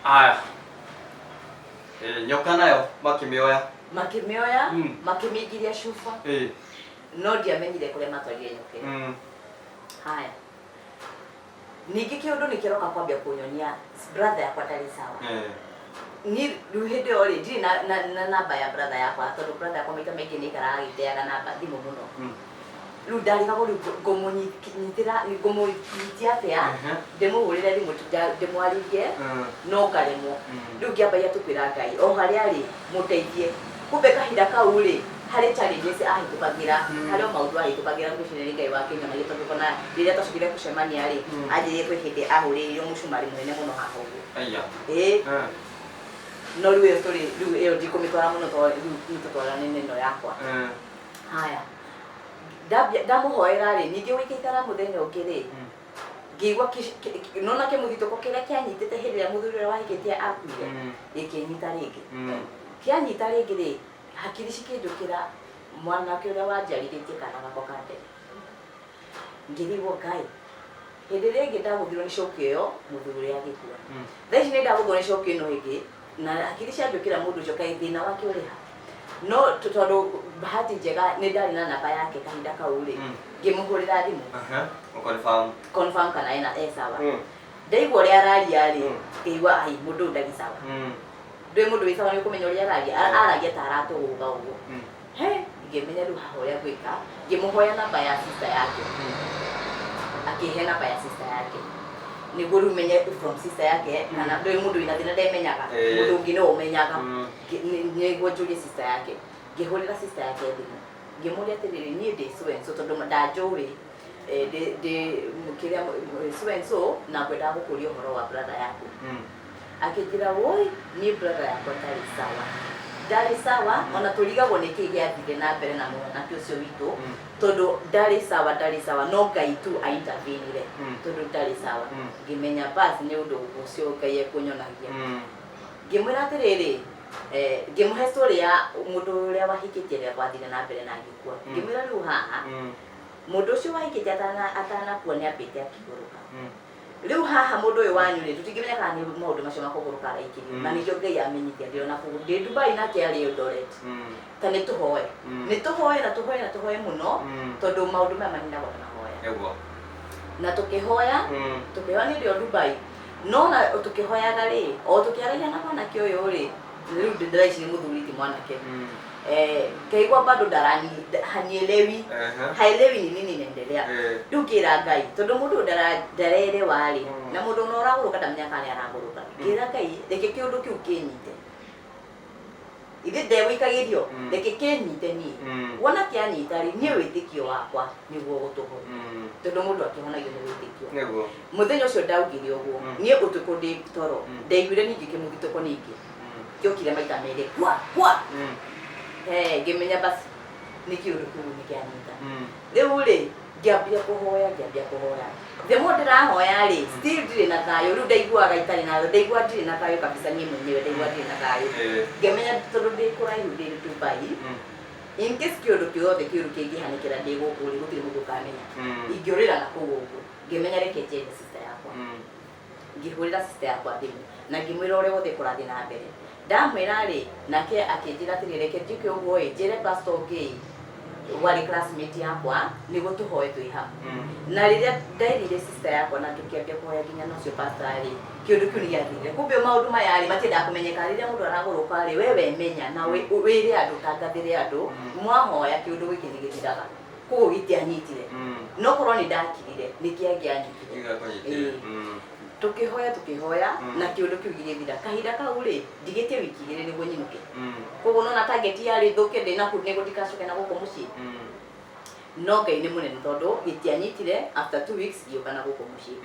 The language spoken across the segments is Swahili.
Aya. Nyoka nayo makimioya. Makimioya, makimigiria shufa. No ndiamenyire kuria matwarire nyoka. Haya. Ningĩ kĩũndũ nĩ kĩroka kwambia kunyonia brother yakwa tarĩ sawa. Ni ruhende ori ndi na namba ya brother yakwa tondũ brother yakwa maita maingĩ nĩ ikaraga gĩteaga namba thimũ mũno. Rĩu ndarĩga ngũmũnyitĩra ngũmũnyitia atĩa ndĩmũhũrĩre thimũ ndĩmwarĩrie no ngaremwo. Rĩu ngĩambagia tũkwĩra Ngai o harĩa arĩ mũteithie. Kumbe kahinda kau rĩ harĩ challenges ahĩtũkagĩra harĩ maũndũ ahĩtũkagĩra ngwĩciria Ngai wa Kenya na gĩtũmi kona rĩrĩa tũcokire gũcemania rĩ anjĩrĩire kwĩ hĩndĩ ahũrĩirwo mũcumarĩ mũnene mũno haha ũguo. No rĩu ĩyo ndikũmĩtwara mũno tondũ rĩu tũtwara neno yakwa. Haya. Ndamuhoera rĩ ningĩ gũikaikara mũthenya ũngĩ rĩ ngĩigua nona kĩmũthitũko kĩrĩa kĩanyitĩte hĩndĩ ĩrĩa mũthuri ũrĩa wahikĩtie akuire gĩkĩnyita rĩngĩ. Kĩanyita rĩngĩ rĩ hakiri cikĩnjũkĩra mwanake ũrĩa wanjarithĩtie kana gako ka ndege. Ngĩrigwo Ngai hĩndĩ ĩrĩa ĩngĩ ndagũthirwo nĩ coki ĩyo mũthuri ũrĩa agĩkua. Thaa ici nĩ ndagũthirwo nĩ coki ĩno ĩngĩ na hakiri cianjũkĩra mũndũ ũcio kaĩ thĩna wake ũrĩ ha. No tondũ bahati njega nĩ ndarĩ na namba yake kahinda kau rĩ ngĩmũhũrĩra thimũ confirm kana ena sawa. Ndaigua ũrĩa araria rĩ ngĩigua ai mũndũ ndarĩ sawa. Ndĩ mũndũ wĩ sawa nĩ ũkũmenya ũrĩa aragia ta aratũgũga ũguo. Ngĩmenya rĩu haha ũrĩa gwĩka ngĩmũhoya namba ya sister yake. Akĩhe namba ya sister yake nĩguo rĩu menye from sister yake kana ndĩ mũndũ wĩna thĩna ndemenyaga mũndũ ũngĩ no ũmenyaga nĩguo njũrie sister yake. Ngĩhũrĩra sister yake thimũ ngĩmũria atĩrĩrĩ niĩ ndĩ so and so tondũ ndanjũĩ ndĩ kĩrĩa so and so na ngwendaga gũkũria ũhoro wa brother yaku. Akĩnjĩra woi niĩ brother yakwa ndarĩ sawa ona tũrigagwo nĩ kĩĩ gĩathire na mbere na mwanake ũcio witũ tondũ ndarĩ sawa no Ngai tu aintervenire tondũ ndarĩ sawa. Ngĩmenya basi nĩ ũndũ ũcio Ngai ekũnyonagia. Ngĩmwĩra atĩrĩrĩ ngĩmũhe story ya mũndũ ũrĩa wahikĩtie rĩrĩa gwathire na mbere na agĩkua. Ngĩmwĩra rĩu haha mũndũ ũcio wahikĩtie atanakua nĩ ambĩte akĩgũrũka. Rĩu haha mũndũ ũyũ wanyu rĩ tũtingĩmenya kana nĩ maũndũ macio makũgũrũka araikĩrio na nĩkĩo Ngai amenyithia ndĩ ona kũu ndĩ Dubai nake arĩ Eldoret. Ta nĩ tũhoe mũno tondũ maũndũ maya maninagwo na mahoya. Na tũkĩhoya nĩ ũndũ Dubai no na tũkĩhoyaga rĩ o tũkĩaragia na mwanake ũyũ rĩ rĩu ndĩraici nĩ mũthuri ti mwanake. Kaigua bado hanielewi haelewi ni nini inaendelea. Rĩu ngĩra Ngai tondũ mũndũ ndarelewa rĩ na mũndũ no ũragũrũka ndamenya kana aragũrũka. Ngĩra Ngai reke kĩũndũ kĩu kĩnyite. Ithe ndegũikagĩrio reke kĩnyite niĩ. Wona kĩanyita rĩ niĩ wĩtĩkio wakwa nĩguo gũtũhonia. Tondũ mũndũ akĩhonagio nĩ wĩtĩkio. Mũthenya ũcio ndaugire ũguo niĩ ũtukũ ndĩ toro ndaiguire ningĩ kĩmũthitũko ningĩ kĩokire maita merĩ kwa ngĩmenya basi nĩ kĩũndũ kĩu nĩ kĩanyita. Rĩu rĩ ngĩambia kũhoya the more ndĩrahoya rĩ still ndirĩ na thayũ. Rĩu ndaiguaga itarĩ na thayũ ndaigua ndirĩ na thayũ kabisa niĩ mwenyewe ndaigua ndirĩ na thayũ. Ngĩmenya tondũ ndĩ kũraihu ndĩ Dubai in case kĩũndũ kĩothe kĩũru kĩngĩhanĩkĩra ndĩ gũkũ rĩ gũtirĩ mũndũ ũkamenya ingĩũrĩra na kũu ũguo. Ngĩmenya reke njethe sister yakwa. Ngĩhũrĩra sister yakwa thimũ na ngĩmwĩra ũrĩa wothe kũrathiĩ na mbere. Ndamwĩra rĩ nake akĩnjĩra atĩrĩrĩ reke njĩke ũguo ĩ njĩre pastor ũngĩ warĩ classmate yakwa nĩguo tũhoe twĩ hamwe. Na rĩrĩa ndairire sister yakwa na tũkĩambia kũhoya nginya nocio pastor rĩ kĩũndũ kĩu nĩgĩathirire. Kumbe maũndũ maya rĩ matiendaga kũmenyeka rĩrĩa mũndũ aragũrũka rĩ we menya na wĩre andũ tangathĩre andũ mwahoya kĩũndũ gĩkĩ nĩgĩthiraga. Koguo gĩtianyitire no korwo nĩ ndakirire nĩkĩangĩanyitire. Tũkĩhoya na kĩũndũ kĩu gĩgĩthira. Kahinda kau rĩ ndigĩtie wiki igĩrĩ nĩguo nyinũke. Koguo nona target yarĩ thũke ndĩ na nĩguo ndikacoke na gũkũ mũciĩ. No Ngai nĩ mũnene tondũ gĩtianyitire after 2 weeks ngĩũka na gũkũ mũciĩ.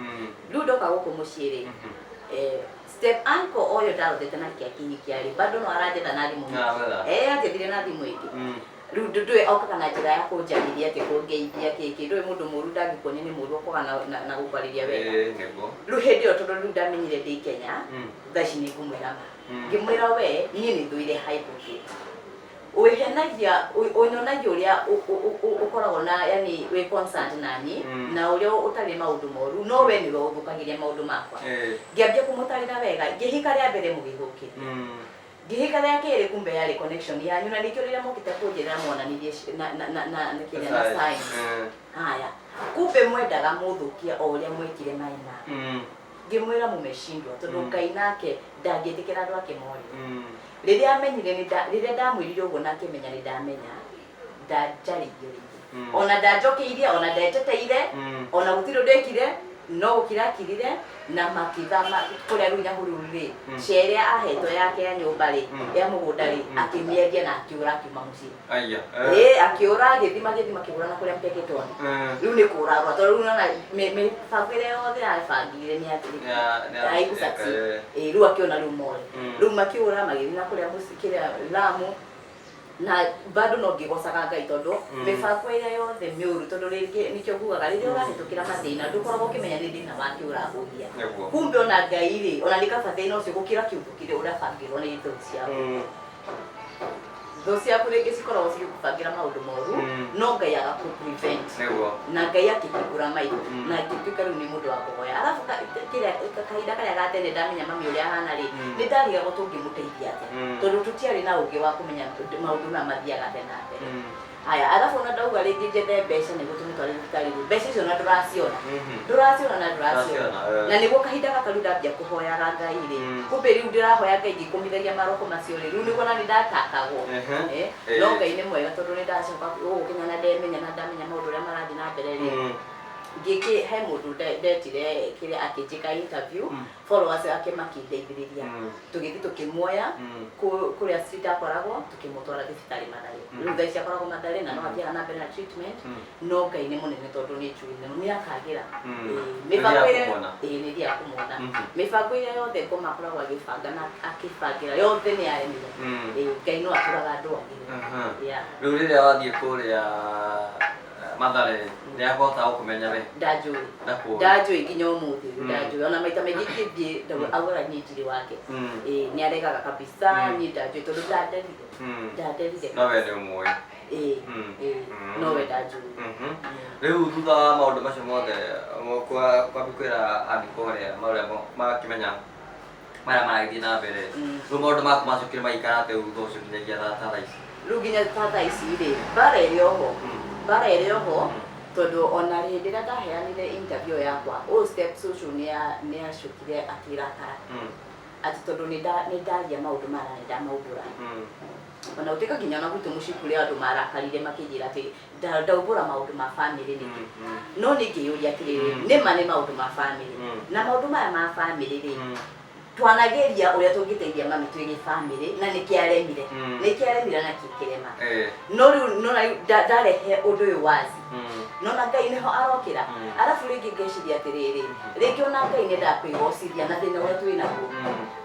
Rĩu ndoka gũkũ mũciĩ rĩ step uncle ũyũ ndarothete na kĩakinyia rĩ bado no aranjetha na thimũ. Anjethire na thimũ ĩngĩ. Rĩu ndũĩ okaga na njĩra ya kũnjarĩria atĩ kũngeithia kĩkĩ ndũĩ mũndũ mũru ndangĩkuonia nĩ mũru okaga na gũkwarĩria wega. Rĩu hĩndĩ ĩyo tondũ rĩu ndamenyire ndĩ Kenya thaa ici nĩ ngũmwĩra ngĩmwĩra we niĩ nĩ thũire hypocrite Uhenagia onyonagia uria ukoragwo na yani we concert nani na uria utari maundu moru no we ni uthukagiria maundu makwa ngiambia kumutarira wega ngihika ria mbere mugithukire ngihika ria kiri kumbe yari connection yanyu na nikio riria mukite kunjira monanirie na kinya na sign haya kumbe mwendaga muthukia o uria mwekire maina ngimwira mumeshindwa tondu Ngai nake ndangitikira andu ake mori riria amenyire riria ndamwirire uguo na akimenya ni ndamenya ndajarigire ona ndajokiirie ona ndeteteire ona gutiro ndekire no gukira kirire na makithama kuria runya hururi sheria ahetwo yake ya nyumba ri ya mugunda ri akimiendia na akiura akiuma mucii akiura agithima kigura na kuria mpeketwo riu ni kurarwa tondu na me fagire othe afagire ni atiri aigusaksi riu akiona riu more riu makiura magithina kuria musikiria Lamu na bado no ngigocaga Ngai tondu mifako ira yothe miuru tondu ringi nikyo ngugaga riria urahitukira mathina ndukoragwo ukimenya ni thina wake urahuria kumbe ona Ngai ri ona nikaba thina ucio gukira kiuthukire urabangirwo ni ithu ciaku thũ ciaku ringi cikoragwo cigikubangira maundu moru no Ngai agaku prevent na Ngai akihingura maitho na ngituika riu ni mundu wa kuhoya arafu kiria kahinda karia gatene ndamenya mami uria hana ri ni ndariga gutungimuteithia ate tondu tutiari na ungi wa kumenya maundu na mathiaga tena mbere haya arafu ona ndauga ringi njethe mbeca niguo tumutware thibitari mbeca icio na nduraciona na niguo kahinda gaka riu ndambia kuhoyaga Ngai ri kumbe riu ndirahoya Ngai ngikumithagia maroko macio ri riu niguo na ndatakagwo no Ngai ni mwega tondu ni ndacoka gukinya na ndemenya na ndamenya maundu uria marathi na mbere ri ngiki he mundu ndetire kiria akinjika interview followers ake makindeithiriria tugithi tukimuoya kuria street akoragwo tukimutwara thibitari Mathare riu thaa ici akoragwo Mathare na no athia na mbere na treatment no Ngai ni munene tondu ni chuine ni akagira mibango ire ni dia kumona mibango ire yothe ngoma akoragwo agibanga na akibangira yothe ni aremire Ngai no aturaga andu agire riu riria wathie kuria Mathare ni akota ukumenya we ndajui nginya umuthi ndajui ona maita mengi kithie agora nyitiri wake ni aregaga kabisa ni ndajui tondu ndaderire no we ni umwe no we ndajui riu thutha wa maundu macio mothe kwa bikwira andikoria makimenya maria maragithie na mbere riu maundu maku macokire maikara ate thutha ucio nginyagia thaa ici riu nginya thaa ici ri bara iri oho tondu ona hindi ria ndaheanire interview yakwa Step Social ni acukire akirakara ati tondu ni ndaria maundu mara ni ndamaubura ona utika nginya na gutu muciku ria andu marakarire makinjira ati ndaubura maundu ma family niki no ningiyuria atiriri ni maundu ma family na maundu maya ma family ri twanageria uria tungiteithia mami twigi family na nikiaremire na kikirema no riu no ndarehe undu uyu wazi no na Ngai niho arokira arafu ringi ngeciria atiriri ringi ona Ngai ni ndakwigociria na thina uria twinaguo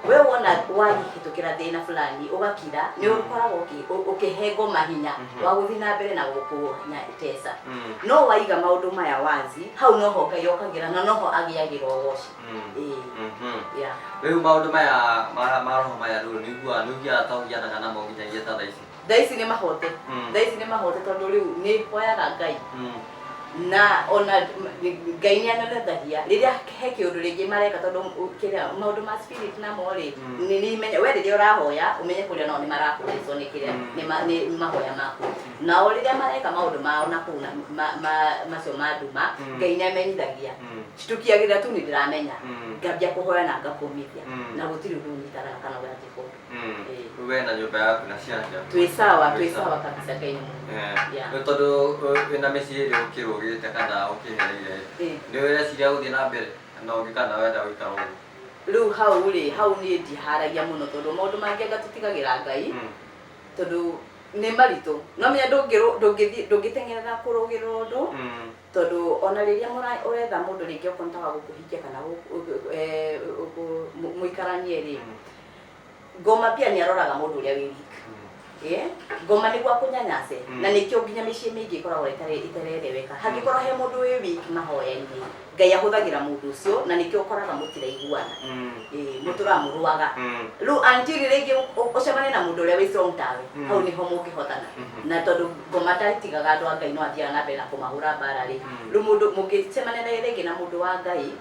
we wona wahitukira thina fulani ugakira ni ukoragwo ukihengo mahinya wa guthi na mbere na gukunya tesa no waiga maundu maya wazi hau noho Ngai okagira na noho agiagira woci riu maundu maya maroho maya riu nigua nugia taugianaga namo nginyagia thaa ici thaici ni mahote tondu riu ni hoyaga Ngai na ona Ngai ni ananethagia riria he kiundu ringi mareka tondu kiria maundu ma spirit na mori ni menya we riria urahoya umenye kuria no ni marakurizwo ni kiria ni mahoya maku na riria mareka maundu mao na kuna macio manduma Ngai ni amenyithagia citukiagira tu ni ndiramenya ngambia kuhoya na ngakumithia na gutiri runyitara kana we atiko we na nyumba yaku na ciana twi sawa kabisa Ngai ni tondu wina meciri ukirugite kana ukihereire ni wira ciria guthie na mbere na ungikana wenda guikara riu hau ni ndiharagia muno tondu maundu mangi ngatutigagira Ngai tondu ni maritu no menya ndungitengerera kurugira undu tondu ona riria uretha mundu ringi ukontaga gukuhikia kana muikaranie ri ngoma pia ni aroraga mundu uria wi wika ngoma nĩ gwa kũnyanyase na nĩkĩo nginya mĩciĩ mĩingĩ ĩkoragwo ĩtarereweka hangĩkorwo he mũndũ wĩ wiki mahoya-inĩ Ngai ahũthagĩra mũndũ ũcio na nĩkĩo ũkoraga mũtiraiguana mũtũramũrũaga rĩu until rĩngĩ ũcemane na mũndũ ũrĩa wĩ strong tawe hau nĩho mũngĩhotana na tondũ ngoma taritigaga andũ a Ngai no athiaga na mbere na kũmahũra mbara rĩ rĩu mũndũ mũngĩcemania rĩngĩ na mũndũ wa Ngai